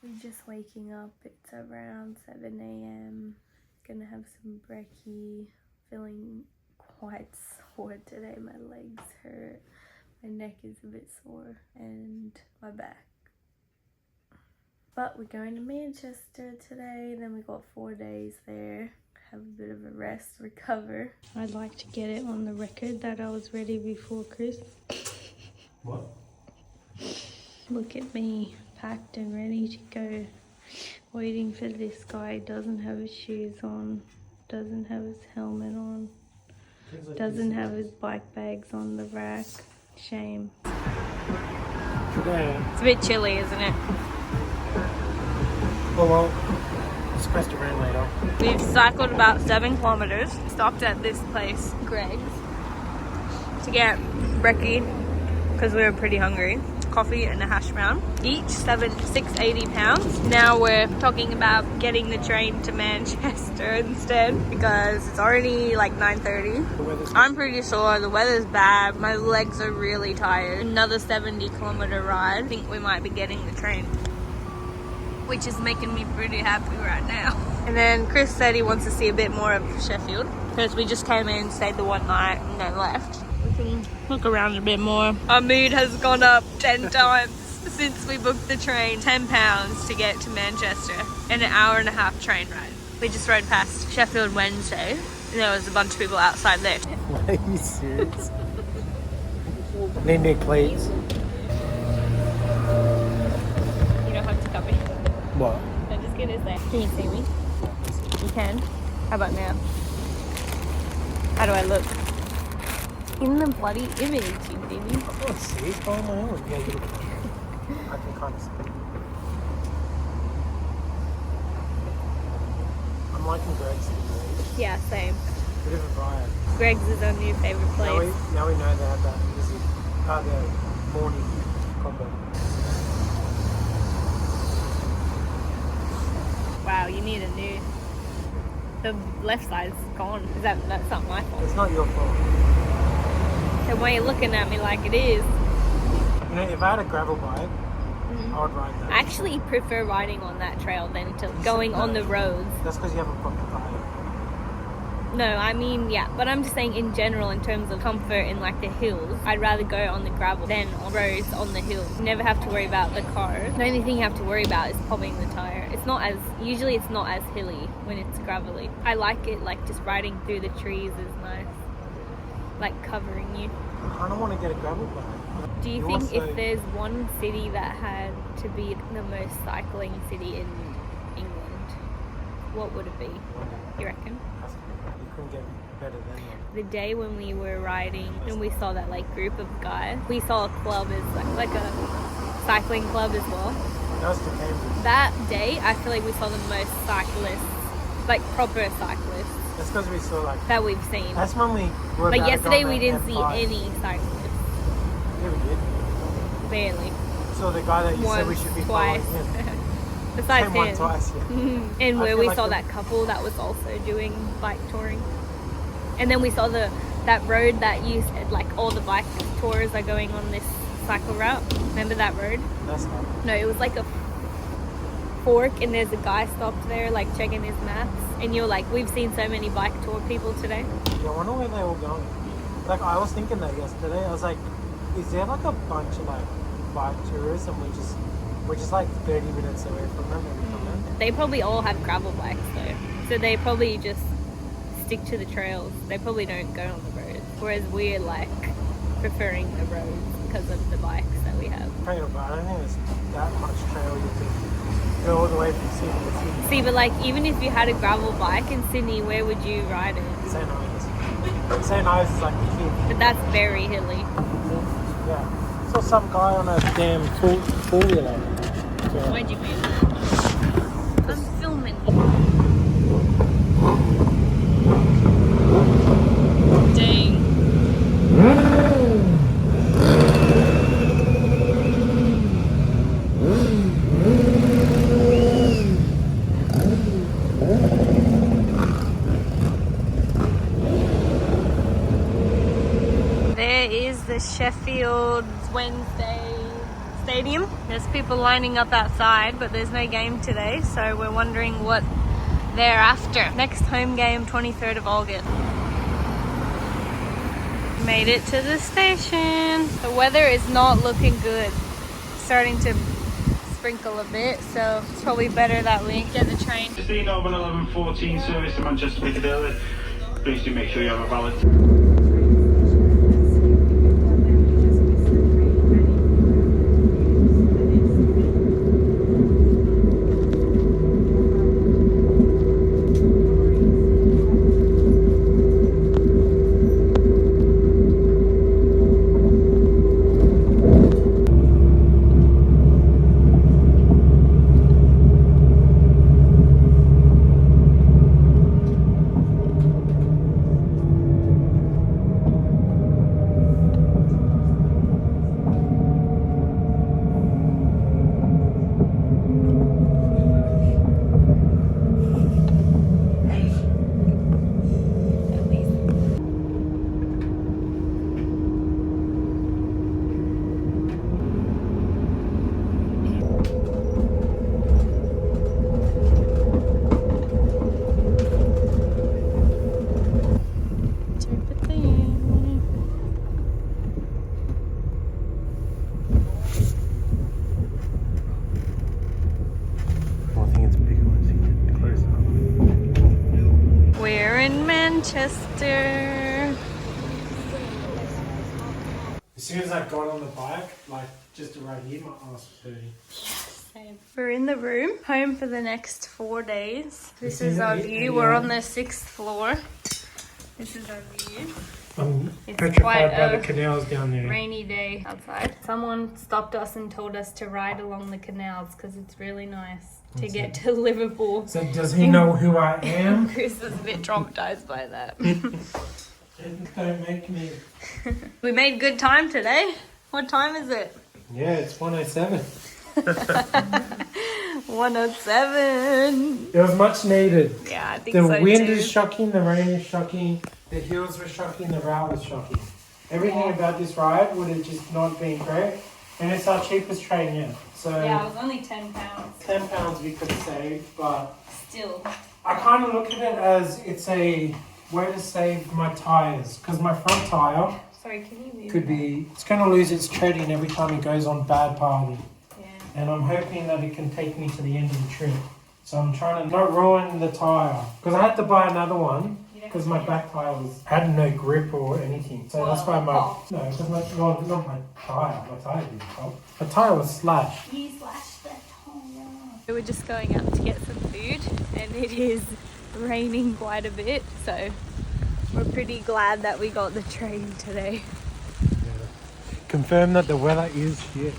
We're just waking up. It's around 7 a.m. Gonna have some brekkie. Feeling quite sore today. My legs hurt. My neck is a bit sore and my back. But we're going to Manchester today. Then we got 4 days there. Have a bit of a rest, recover. I'd like to get it on the record that I was ready before Chris. What? Look at me, packed and ready to go. Waiting for this guy. Doesn't have his shoes on. Doesn't have his helmet on. Doesn't have his bike bags on the rack. Shame. Yeah. It's a bit chilly, isn't it? Well, it's supposed to rain later. We've cycled about 7 kilometers. Stopped at this place, Greg's, to get brekkie because we were pretty hungry. Coffee and a hash brown. Each £6.80. Now we're talking about getting the train to Manchester instead because it's already like 9:30. I'm pretty sore. The weather's bad. My legs are really tired. Another 70-kilometer ride. I think we might be getting the train, which is making me pretty happy right now. And then Chris said he wants to see a bit more of Sheffield because we just came in, stayed the one night and then left. We can look around a bit more. Our mood has gone up 10 times since we booked the train. £10 to get to Manchester and an hour and a half train ride. We just rode past Sheffield Wednesday and there was a bunch of people outside there. Are you serious? Need new cleats. You don't have to come in. What? No, just get us there. Can you see me? You can. How about now? How do I look? In the bloody image, you didn't. I can't see. It's by my own. Yeah, you look. I can kind of see. I'm liking Greg's. Yeah, same. Bit of a vibe. Greg's is our new favourite place. Now we know they have that music. The morning combo. Wow, you need a new. The left side's gone. That's not my fault. It's not your fault. And why are you looking at me like it is? You know, if I had a gravel bike, I would ride that. I actually prefer riding on that trail than to going on the roads. That's because you have a proper tire. No, I mean, yeah, but I'm just saying in general in terms of comfort in like the hills, I'd rather go on the gravel than on roads on the hills. You never have to worry about the car. The only thing you have to worry about is popping the tire. Usually it's not as hilly when it's gravelly. I like it, like just riding through the trees is nice. Like covering you. I don't want to get a gravel bike. Do you think if there's one city that had to be the most cycling city in England, what would it be? You reckon? You couldn't get better than that. The day when we were riding and we saw that like group of guys, we saw a club as like a cycling club as well. That was to Cambridge. That day, I feel like we saw the most cyclists, like proper cyclists. That's because we saw like that we've seen. That's when we were. But yesterday we didn't see any cyclists. Yeah, we did. Barely. So the guy that you said we should be twice. following him. Besides him. Twice, yeah. And where we saw that couple that was also doing bike touring. And then we saw that road that you said like all the bike tours are going on this cycle route. Remember that road? That's not. No, it was like a fork and there's a guy stopped there like checking his maps. And you're like, we've seen so many bike tour people today. Yeah, I wonder where they all going. Like I was thinking that yesterday. I was like, is there like a bunch of like bike tourists and we're just like 30 minutes away from them every time? They probably all have gravel bikes though. So they probably just stick to the trails. They probably don't go on the roads. Whereas we're like preferring the roads because of the bikes that we have. I don't think there's that much trail you can go all the way from Sydney to Sydney. See, but like even if you had a gravel bike in Sydney, where would you ride it? St. Ives. St. Ives is like the kid. But that's very hilly. Yeah. Saw some guy on a damn four-wheeler. Where'd you move? I'm filming. Dang. There is the Sheffield Wednesday stadium. There's people lining up outside, but there's no game today, so we're wondering what they're after. Next home game, 23rd of August. Made it to the station. The weather is not looking good. Starting to sprinkle a bit, so it's probably better that we get the train. 16 over 11:14 service to Manchester Piccadilly. Please do make sure you have a valid. We're in Manchester. As soon as I got on the bike, like just right here, my ass was hurting. Same. We're in the room, home for the next 4 days. This You is see our that? view. We're on the 6th floor. This is our view. I'm It's petrified quite by the a canals down there. Rainy day outside. Someone stopped us and told us to ride along the canals because it's really nice to That's get it. to Liverpool. So does he know who I am? Chris is a bit traumatized by that. Don't make me. We made good time today. What time is it? Yeah, it's 107. 107. It was much needed. Yeah, I think The so wind too. is shocking, the rain is shocking, the hills were shocking, the route was shocking. Everything about this ride would have just not been great. And it's our cheapest train yet. So Yeah, it was only £10. £10 we could save, but Still. I kind of look at it as it's a way to save my tyres. Because my front tyre Sorry, can you move? could be, it's going to lose its treading every time it goes on bad party. Yeah. And I'm hoping that it can take me to the end of the trip. So I'm trying to not ruin the tyre. Because I had to buy another one. Because my back tyre had no grip or anything. So that's why because not my tyre. My tyre didn't pop. My tyre was slashed. You slashed the tire. We're just going out to get some food and it is raining quite a bit. So we're pretty glad that we got the train today. Confirm that the weather is shit.